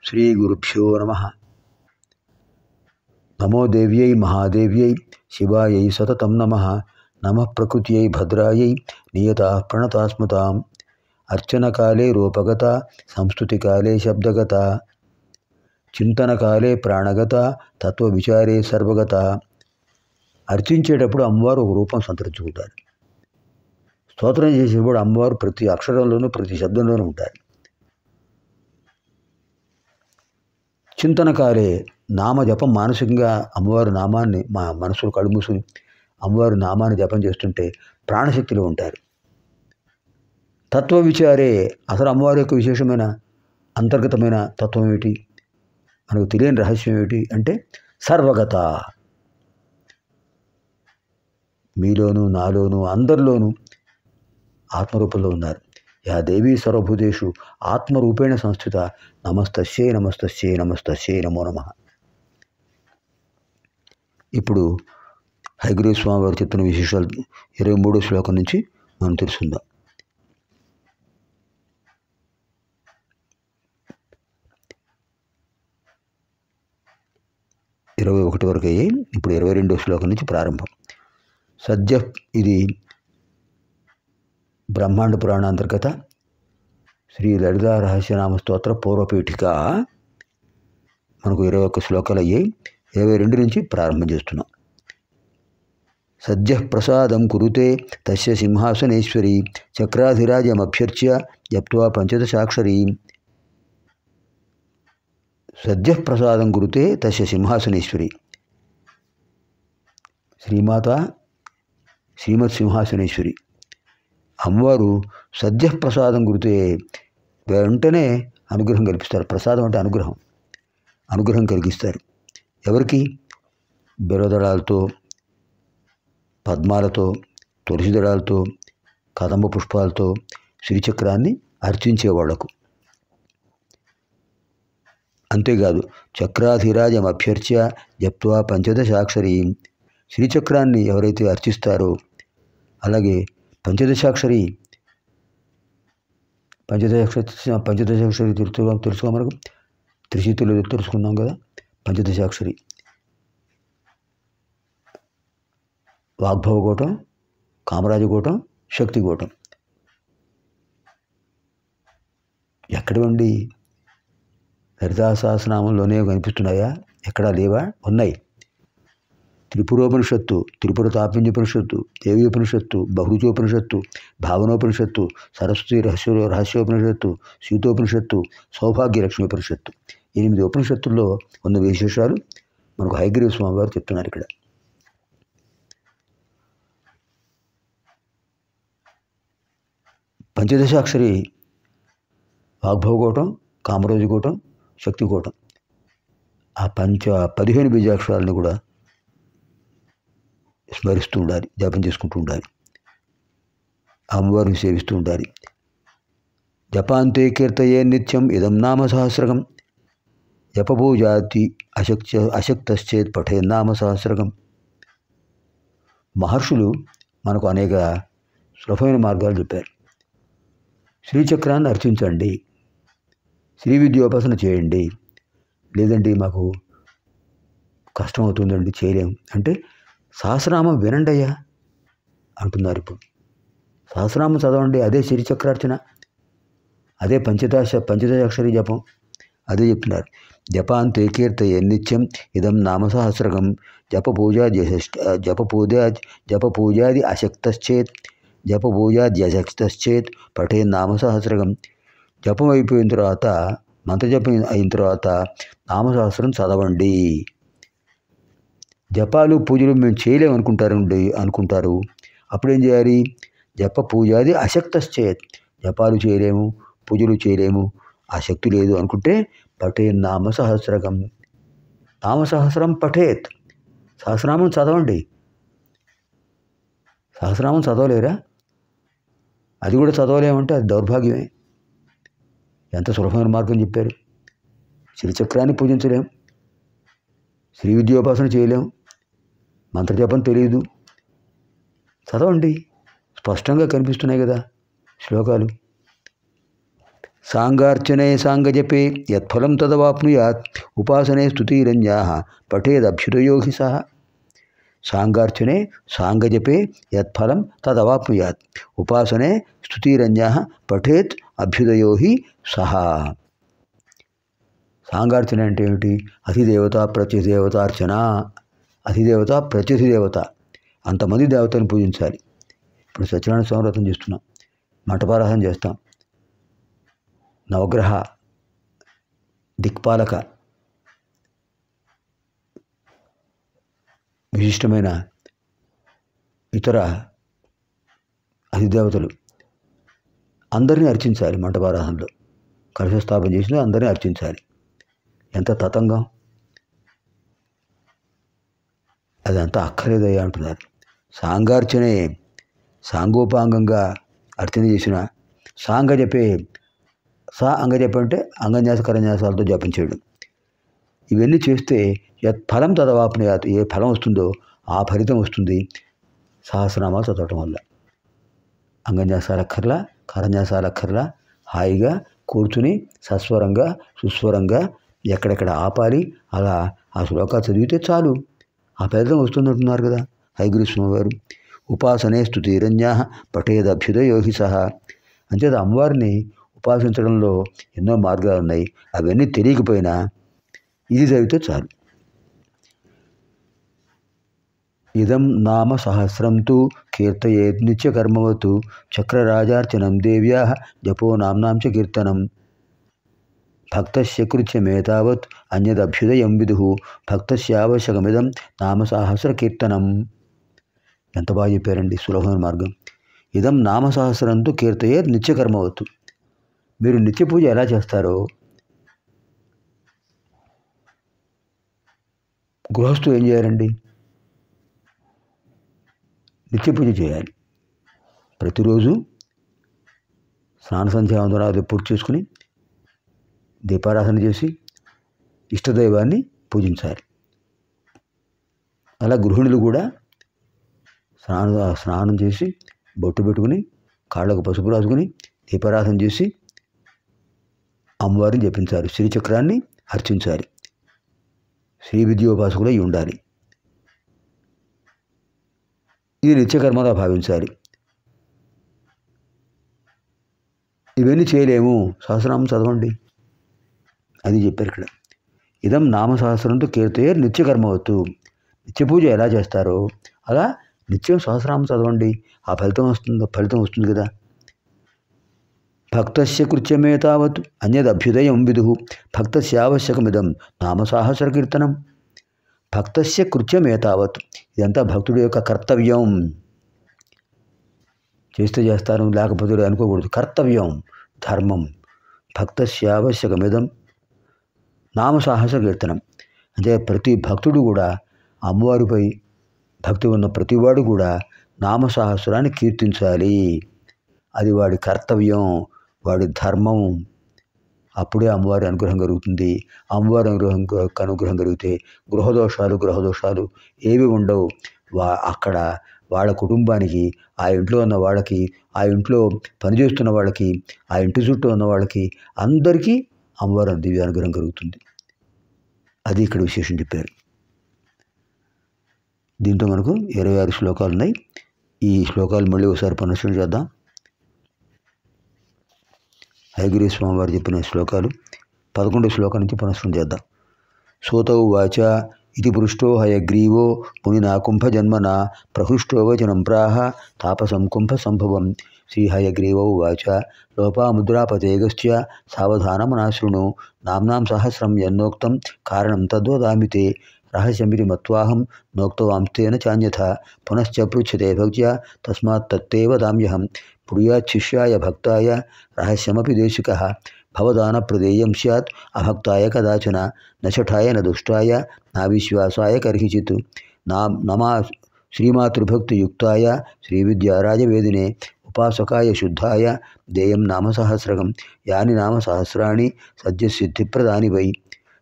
శ్రీగురుభ్యో నమః. నమో దేవ్యై మహాదేవ్యై శివాయై సతతం నమః. నమః ప్రకృత్యై భద్రాయై నియతాః ప్రణతాస్మతాం. అర్చనకాలే రూపగత, సంస్తుతికాలే శబ్దగత, చింతనకాలే ప్రాణగత, తత్వవిచారే సర్వగత. అర్చించేటప్పుడు అమ్మవారు ఒక రూపం సంతరించుకుంటారు. స్తోత్రం చేసేటప్పుడు అమ్మవారు ప్రతి అక్షరంలోనూ ప్రతి శబ్దంలోనూ ఉంటారు. చింతనకాలే నామజపం మానసికంగా అమ్మవారి నామాన్ని మా మనసులో కళ్ళు మూసుకుని అమ్మవారి నామాన్ని జపం చేస్తుంటే ప్రాణశక్తిలో ఉంటారు. తత్వ విచారే అసలు అమ్మవారి యొక్క విశేషమైన అంతర్గతమైన తత్వం ఏమిటి, మనకు తెలియని రహస్యం ఏమిటి అంటే సర్వగత. మీలోనూ నాలోనూ అందరిలోనూ ఆత్మరూపంలో ఉన్నారు. యా దేవీ సర్వభూతేషు ఆత్మరూపేణ సంస్థిత. నమస్తస్యై నమస్తస్యై నమస్తస్యై నమో నమః. ఇప్పుడు హయగ్రీవ స్వామి వారు చెప్తున్న విశేషాలు 23వ శ్లోకం నుంచి మనం తెలుసుకుందాం. ఇరవై 21 వరకు అయ్యాయి. ఇప్పుడు 22వ శ్లోకం నుంచి ప్రారంభం. సద్య ఇది బ్రహ్మాండ పురాణ అంతర్గత శ్రీ లలితా రహస్యనామ స్తోత్ర పూర్వపీఠిక. మనకు 21 శ్లోకాలు అయ్యాయి. 22 నుంచి ప్రారంభం చేస్తున్నాం. సద్య ప్రసాదం కురుతే తస్య సింహాసనేశ్వరి చక్రాధిరాజమభ్యర్చ్య జప్త్వా పంచదశాక్షరీ. సద్య ప్రసాదం కురుతే తస్య సింహాసనేశ్వరి. శ్రీమాత శ్రీమత్ సింహాసనేశ్వరి అమ్మవారు సద్య ప్రసాదం కురితే వెంటనే అనుగ్రహం కల్పిస్తారు. ప్రసాదం అంటే అనుగ్రహం. అనుగ్రహం కలిగిస్తారు. ఎవరికి? బిరదళాలతో, పద్మాలతో, తులసి దళాలతో, కదంబ పుష్పాలతో శ్రీచక్రాన్ని అర్చించేవాళ్లకు. అంతేకాదు చక్రాధిరాజం అభ్యర్చ్య జప్త్వా పంచదశాక్షరీ. శ్రీచక్రాన్ని ఎవరైతే అర్చిస్తారో అలాగే పంచదశాక్షరి తెలుసుకో మనకు త్రిశీతులు తెలుసుకున్నాం కదా. పంచదశాక్షరి వాగ్భవగూటం, కామరాజగూటం, శక్తిగూటం. ఎక్కడివండి? లలితా సహస్రనామంలోనే కనిపిస్తున్నాయా? ఎక్కడా లేవా? ఉన్నాయి. త్రిపురోపనిషత్తు, త్రిపుర తాపింజోపనిషత్తు, దేవీపనిషత్తు, బహురుచోపనిషత్తు, భావనోపనిషత్తు, సరస్వతి రహస్యోపనిషత్తు, సీతోపనిషత్తు, సౌభాగ్యలక్ష్మి ఉపనిషత్తు. 8 ఉపనిషత్తుల్లో ఉన్న విశేషాలు మనకు హయగ్రీవ స్వామి వారు చెప్తున్నారు ఇక్కడ. పంచదశాక్షరి వాగ్భవగూటం, కామరాజగూటం, శక్తిగూటం. ఆ 15 బీజాక్షరాలను కూడా స్మరిస్తూ ఉండాలి, జపం చేసుకుంటూ ఉండాలి, అమ్మవారిని సేవిస్తూ ఉండాలి. జపాంతే కీర్తయే నిత్యం ఇదం నామ సహస్రకం. జపపూజాతి అశక్తశ్చేత్ పఠే నామ సహస్రకం. మహర్షులు మనకు అనేక సులభమైన మార్గాలు చెప్పారు. శ్రీచక్రాన్ని అర్చించండి, శ్రీ విద్యోపాసన చేయండి, లేదండి మాకు కష్టం అవుతుందండి చేయలేం అంటే సహస్రనామం వినండి అయ్యా అంటున్నారు. ఇప్పుడు సహస్రనామం చదవండి, అదే శ్రీచక్రార్చన, అదే పంచదశాక్షరి జపం, అదే చెప్తున్నారు. జపాంతే కీర్తయే నిత్యం ఇదం నామ సహస్రకం. జపపూజాది అశక్తశ్చేత్ పఠే నామ సహస్రకం. జపం అయిపోయిన తర్వాత, మంత్రజపం అయిన తర్వాత నామసహస్రం చదవండి. జపాలు పూజలు మేము చేయలేము అనుకుంటారు. అప్పుడేం చేయాలి? జప పూజాది అశక్తశ్చేత్. జపాలు చేయలేము, పూజలు చేయలేము, ఆ శక్తి లేదు అనుకుంటే పఠే నామ సహస్రకం. నామసహస్రం పఠేత్. సహస్రనామం చదవండి. సహస్రనామం చదవలేరా? అది కూడా చదవలేమంటే అది దౌర్భాగ్యమే. ఎంత సులభమైన మార్గం చెప్పారు. శ్రీచక్రాన్ని పూజించలేం, శ్రీ విద్యోపాసన చేయలేం, మంత్రజపం తెలియదు. చదవండి, స్పష్టంగా కనిపిస్తున్నాయి కదా శ్లోకాలు. సాంగార్చనే సాంగజపే యత్ఫలం తదవాప్నుయాత్ ఉపాసనే స్తుతిరంజాః పఠేదభ్యుదయో హి సహ. సాంగార్చనే సాంగజపే యత్ఫలం తదవాప్నుయాత్ ఉపాసనే స్తుతిరంజాః పఠేత్ అభ్యుదయో హి సహ. సాంగార్చన అంటే ఏమిటి? అధిదేవత ప్రత్యధిదేవతార్చన. అధిదేవత ప్రత్యధిదేవత, అంతమంది దేవతలను పూజించాలి. ఇప్పుడు సత్యనారాయణ స్వామి వ్రతం చేస్తున్నాం, మంటపారాధన చేస్తాం, నవగ్రహ దిక్పాలక విశిష్టమైన ఇతర అధిదేవతలు అందరినీ అర్చించాలి. మంటపారాధనలో కలశస్థాపన చేసిన అందరినీ అర్చించాలి. ఎంత తతంగం! అదంతా అక్కర్లేదయ్యా అంటున్నారు. సాంగార్చనే సాంగోపాంగంగా అర్చన చేసిన, సాంగజపే అంగజప అంటే అంగన్యాస కరన్యాసాలతో జపించేయడం. ఇవన్నీ చేస్తే ఫలం తదవాప్నుయాత్, ఏ ఫలం వస్తుందో ఆ ఫలితం వస్తుంది సహస్రనామాలు చదవటం వల్ల. అంగన్యాసాలక్కర్లా, కరన్యాసాలక్కర్లా, హాయిగా కూర్చుని సస్వరంగా సుస్వరంగా ఎక్కడెక్కడ ఆపాలి అలా ఆ శ్లోకాలు చదివితే చాలు, ఆ ఫలితం వస్తుందంటున్నారు కదా హయగ్రీస్వామి వారు. ఉపాసనే స్తుతిరంజాః పఠేదభ్యుదయో హి సహ. అంచేత అమ్మవారిని ఉపాసించడంలో ఎన్నో మార్గాలు ఉన్నాయి. అవన్నీ తెలియకపోయినా ఇది చదివితే చాలు. ఇదం నామ సహస్రం తు కీర్తయేద్ నిత్యకర్మవతు చక్రరాజార్చనం దేవ్యాః జపో నామ్నాం చ కీర్తనం. భక్తస్య కృత్యమేతావత్ అన్యదభ్యుదయం విదుః భక్తస్యావశ్యకమిదం నామ సహస్ర కీర్తనం. ఎంత బాగా చెప్పారండి, సులభమైన మార్గం. ఇదం నామ సహస్రంతో కీర్తయేద్ నిత్యకర్మవతు. మీరు నిత్య పూజ ఎలా చేస్తారో గృహస్థులు ఏం చేయాలండి? నిత్య పూజ చేయాలి. ప్రతిరోజు స్నాన సంధ్యావందనాలు పూర్తి చేసుకుని దీపారాధన చేసి ఇష్టదైవాన్ని పూజించాలి. అలా గృహిణులు కూడా స్నానం చేసి బొట్టు పెట్టుకుని కాళ్ళకు పసుపు రాసుకుని దీపారాధన చేసి అమ్మవారిని జపించాలి, శ్రీచక్రాన్ని అర్చించాలి, శ్రీ విద్యోపాసకులై ఉండాలి. ఇది నిత్యకర్మగా భావించాలి. ఇవన్నీ చేయలేము, సహస్రనామం చదవండి అది చెప్పారు ఇక్కడ. ఇదం నామ సహస్రంతో కీర్తయే నిత్యకర్మవత్తు. నిత్య పూజ ఎలా చేస్తారో అలా నిత్యం సహస్రనామం చదవండి, ఆ ఫలితం వస్తుంది కదా. భక్తస్య కృత్యమే తావత్ అన్యదభ్యుదయం విదుః భక్తస్యావశ్యకమిదం నామ సహస్ర కీర్తనం. భక్తస్య కృత్యమే తావత్, ఇదంతా భక్తుడి యొక్క కర్తవ్యం. చేస్తే చేస్తాను లేకపోతే అనుకోకూడదు, కర్తవ్యం, ధర్మం. భక్తస్యావశ్యకమిదం నామ సహస్ర కీర్తనం. అంటే ప్రతి భక్తుడు కూడా, అమ్మవారిపై భక్తి ఉన్న ప్రతివాడు కూడా నామ సహస్రాన్ని కీర్తించాలి. అది వాడి కర్తవ్యం, వాడి ధర్మం. అప్పుడే అమ్మవారి అనుగ్రహం కలుగుతుంది. అమ్మవారి అనుగ్రహం కలిగితే గ్రహదోషాలు ఏవి ఉండవు. అక్కడ వాళ్ళ కుటుంబానికి, ఆ ఇంట్లో ఉన్న వాళ్ళకి, ఆ ఇంట్లో పనిచేస్తున్న వాళ్ళకి, ఆ ఇంటి చుట్టూ ఉన్న వాళ్ళకి అందరికీ అమ్మవారి దివ్య అనుగ్రహం కలుగుతుంది. అది ఇక్కడ విశేషం చెప్పారు. దీంతో మనకు 26 శ్లోకాలు ఉన్నాయి. ఈ శ్లోకాలు మళ్ళీ ఒకసారి పునశ్చరణ చేద్దాం. హయగ్రీవ స్వామి వారు చెప్పిన శ్లోకాలు 11వ శ్లోకం నుంచి పునశ్చరణ చేద్దాం. సూత ఉవాచ ఇది పృష్టో హయగ్రీవో మునినా కుంభజన్మనా ప్రహృష్టో వచనం ప్రాహ తాపసం కుంభ సంభవం. శ్రీ హయగ్రీవ ఉవాచ లోపాముద్రాపతేగశ్చ సావధానమనాశృణు నామ్నాం సహస్రం యన్నోక్తం కారణం తద్వదామి తే రహస్యమితి మత్వాహం నోక్తవాంస్తేన చాన్యథా పునశ్చ పృచ్ఛతే భక్త్యా తస్మాత్ తత్తే వదామ్యహం. పుర్యాచ్ఛిష్యాయ భక్తాయ రహస్యమపి దేశికః భవదాన ప్రదేయం స్యాత్ అభక్తాయ కదాచన నచఠాయ న దుష్టాయ నా విశ్వాసాయ కర్హిచిత్. నమా శ్రీమాతృభక్తియుక్తాయ శ్రీవిద్యారాజవేదినే ఉపాసకాయ శుద్ధాయ దేయం నామ సహస్రకం. యాని నామ సహస్రాణి సద్యసిద్ధిప్రదాని వై.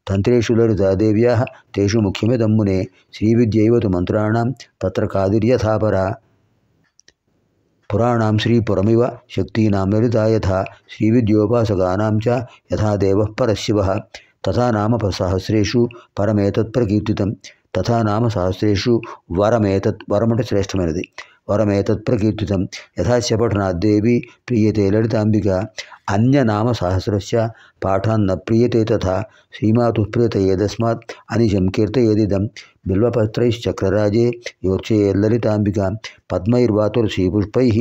తంత్రేషు లలితాదేవ్యాః తేషు ముఖ్యమిదం మునే శ్రీవిద్యైవ తు మంత్రాణాం తత్ర కాదిర్యథాపరా. పురాణాం శ్రీపురమివ శక్తీనాం లలితా యథా శ్రీవిద్యోపాసకానాం చ యథా దేవః పరశివః తథా నామ సహస్రేషు పరమేతత్ ప్రకీర్తితం తథా నామ సహస్రేషు వరమంటే శ్రేష్టమైనది వరమేతత్ ప్రకీర్తితం యథాస్య పఠనాద్దేవి ప్రీయతే లలితాంబిక అన్యనామ సహస్రస్య పాఠాన్న ప్రీయతే తథా శ్రీమాతుః ప్రీయతయేదస్మాత్ అనిశం కీర్తయేదిదం బిల్వపత్రైశ్చక్రరాజే యోర్చయేల్లలితాంబిక పద్మైర్వాతులసీపుష్పైః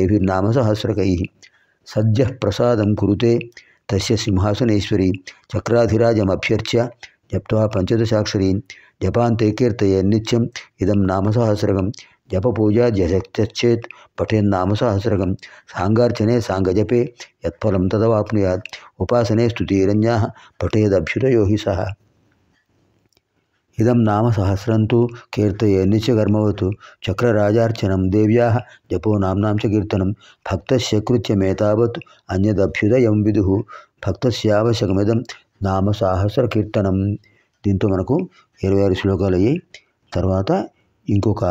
ఏభిర్నామ సహస్రకైః సద్యః ప్రసాదం కురుతే తస్య సింహాసనేశ్వరి చక్రాధిరాజమభ్యర్చ్య జప్త్వా పంచదశాక్షరీం జపాంతే కీర్తయేన్నిత్యం ఇదం నామ సహస్రకం జపపూజా జచేత్ పఠేన్నామ సహస్రకం సాంగార్చనే సాంగజపే యత్ఫలం తదవాప్నుయాత్ ఉపాసనే స్తుతిరన్యాః పఠేదభ్యుదయో హి సహ ఇదం నామ సహస్రంతు కీర్తయేన్నిత్య కర్మవతు చక్రరాజార్చనం దేవ్యాః జపో నామ్నాం చ కీర్తనం భక్తస్య కృత్యమేతావత్ అన్యదభ్యుదయం విదుః భక్తస్యావశ్యకమిదం నామ సహస్ర కీర్తనం. దీంతో మనకు 26 శ్లోకాలు అయ్యాయి. తర్వాత ఇంకొక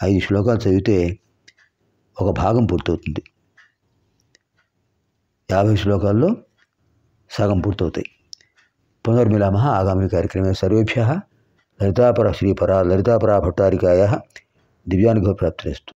5 శ్లోకాలు చదివితే ఒక భాగం పూర్తవుతుంది. 50 శ్లోకాల్లో సగం పూర్తవుతాయి. పునర్మిలామः ఆగామిని కార్యక్రమే. సర్వేభ్యः లలితాపరా భట్టారికాయాः దివ్యానుగ్రహ ప్రాప్తిరస్తు.